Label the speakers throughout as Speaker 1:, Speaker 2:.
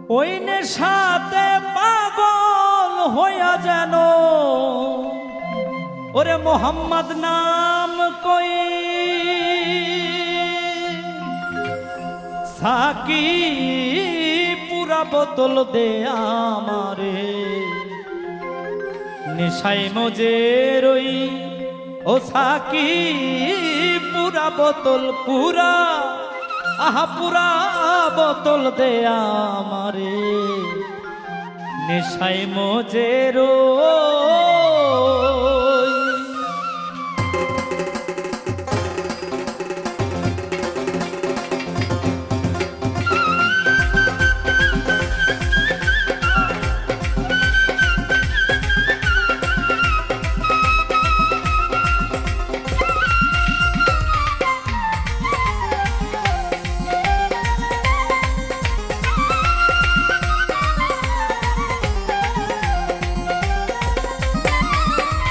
Speaker 1: ওই নেশাতে পাগল হইয়া যেন ওরে মোহাম্মদ নাম কই সাকি পুরা বোতল দে আমারে নেশাই মজে রই ও সাকি পুরা বোতল পুরা আহা পুরা বোতল দে আমারে নেশাই মজে রই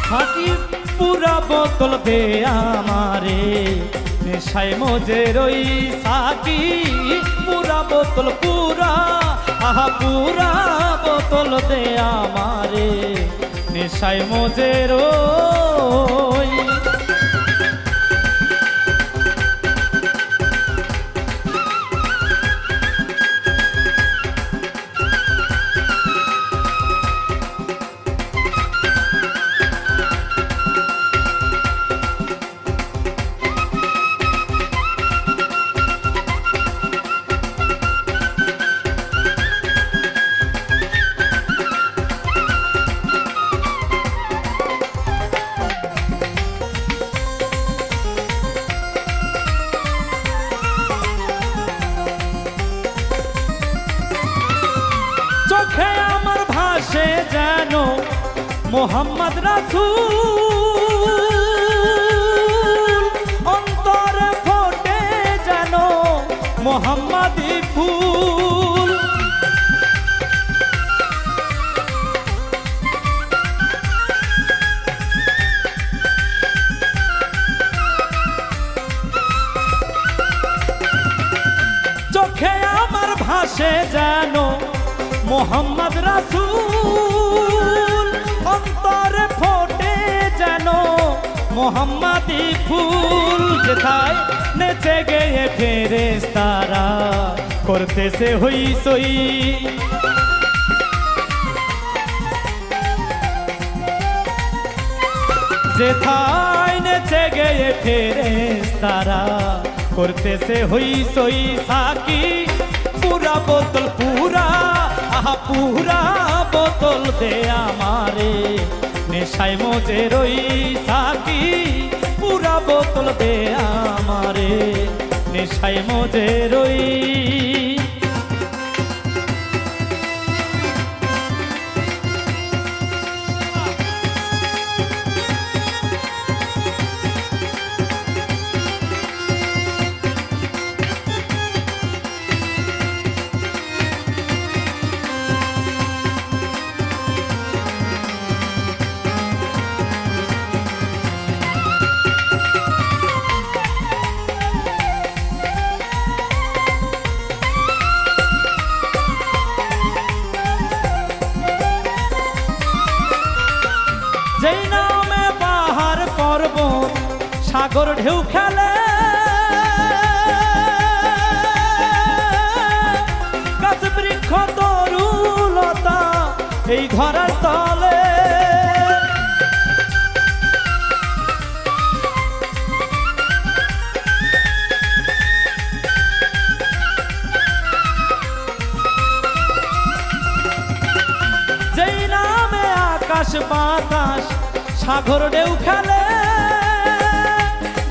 Speaker 1: সাকি পুরা বোতল দে আমারে নেশাই মজে রই সাকি পুরা বোতল পুরা আহা পুরা বোতল দে আমারে নেশাই মজে রই চোখে আমার ভাসে যেন মোহাম্মদ রাসূল অন্তরে ফোটে যেন মোহাম্মদি ফুল চোখে আমার ভাসে যেন মোহাম্মদ রাসূল অন্তরে ফোটে যেন মোহাম্মদি ফুল যেথায় নেচে গিয়ে ফেরেশতারা করতেছে হই সই যেথায় নেচে গিয়ে ফেরেশতারা করতেছে হই সই সাকি পুরা বোতল পুরা আহা পুরা বোতল দে আমারে নেশাই মজে রই সাকি পুরা বোতল দে আমারে নেশাই মজে রই যেই নামে পাহাড় পর্বত সাগর ঢেউ খেলে গাছ বৃক্ষ তরুলতা এই ধরার তলে যেই নামে আকাশ বাতাস সাগর ঢেউ খেলে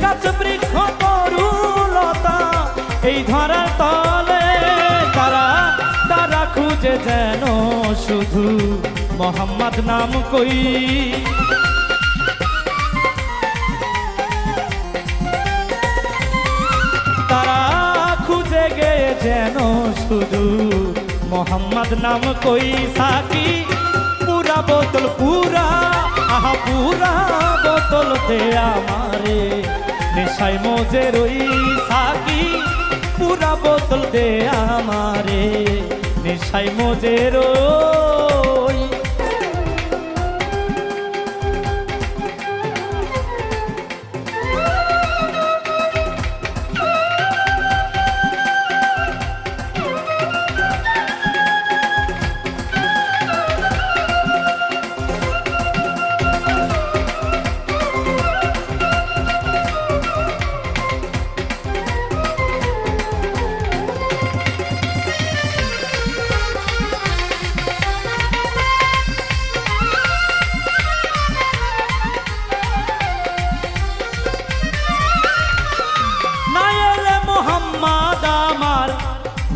Speaker 1: গাছ বৃক্ষ তরুলতা এই ধরার তলে তারা তারা খুঁজে যেন শুধু মোহাম্মদ নাম কই তারা খুঁজে গিয়ে যেন শুধু মোহাম্মদ নাম কই সাকি পুরা বোতল পুরা আহা পুরা বোতল দে আমারে নেশাই মজে রই সাকি পুরা বোতল দে আমারে নেশায় মজে রই।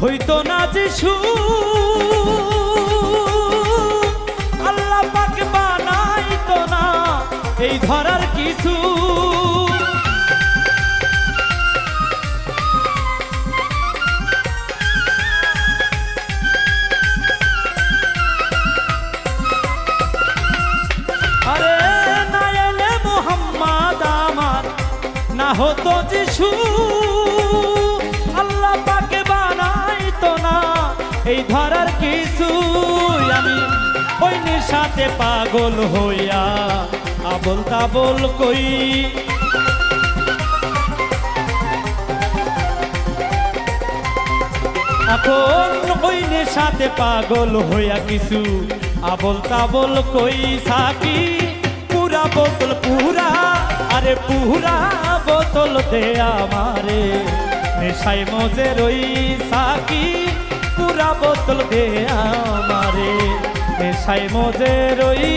Speaker 1: হইতো না যিশু, আল্লাহ পাক বানাইতো না এই ধরার কিছু। আরে না এলে মুহাম্মদ আমার, না হতো যিশু, আল্লাহ পাকে বানাইতো না এই ধরার কিছু। আমি ওই নেশাতে পাগল হইয়া আবল তাবল কই, এখন ওই নেশাতে পাগল হইয়া কিছু আবল তাবল কই। সাকি পুরা বোতল পুরা, আরে পুরা বোতল দে আমারে, নেশায় মজে রই। সাকি পুরা বোতল দে আমারে, নেশায় মজে রই।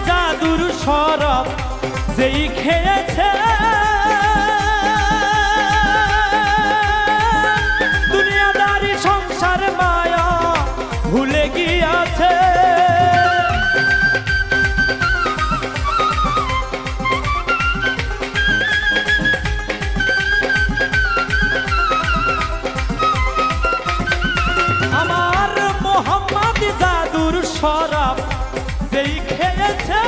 Speaker 1: জাদুর শরাব যেই খেয়েছে, দুনিয়াদারি সংসার মায়া ভুলে গিয়াছে। আমার মোহাম্মদ জাদুর শরাব যেই খেয়েছে,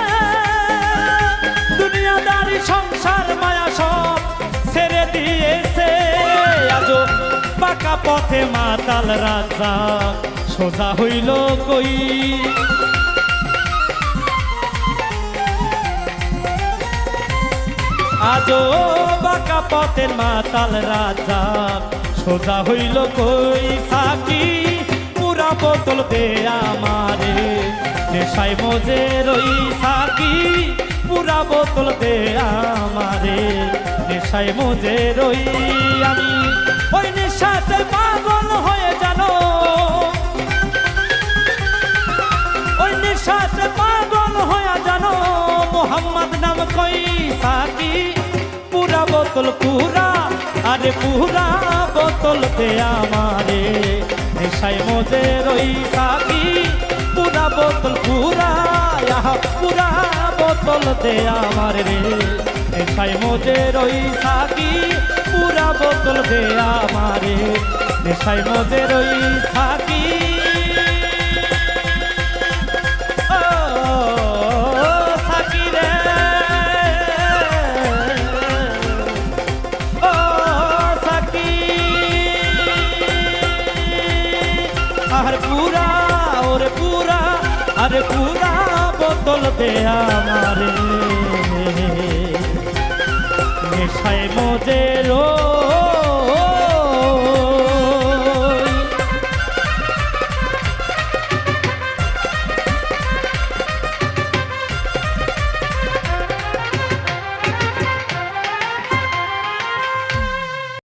Speaker 1: দুনিয়াদারি সংসার মায়া সব ছেড়ে দিয়েছে। আজো পাকা পথে মাতাল রাজা সোজা হইল কই, আজো বাঁকা পথের মাতাল রাজা সোজা হইল কই। সাকি পুরা বোতল দে আমারে, নেশায় মজে রই। সাকি পুরা বোতল দে আমারে, নেশায় মজে রই। আমি ওই নেশাতে পাগল হয়ে জানো, ওই নেশাতে পাগল হয়ে জানো, মোহাম্মদ নাম কই। সাকি পুরা বোতল পুরা, আরে পুরা বোতল দে আমারে, নেশায় মজে রই। সাকি পুরা বোতল পুরা, পুরা বোতল দে আমার রে, নেশায় মজে রই। সাকি পুরা বোতল দে আমারে, নেশায় মজে রই। সাকি সাকি রে, ও সাকি, আর পুরা ওরে পুরা, আরে পুরা বোতল দে আমারে, নেশায় মজে রই।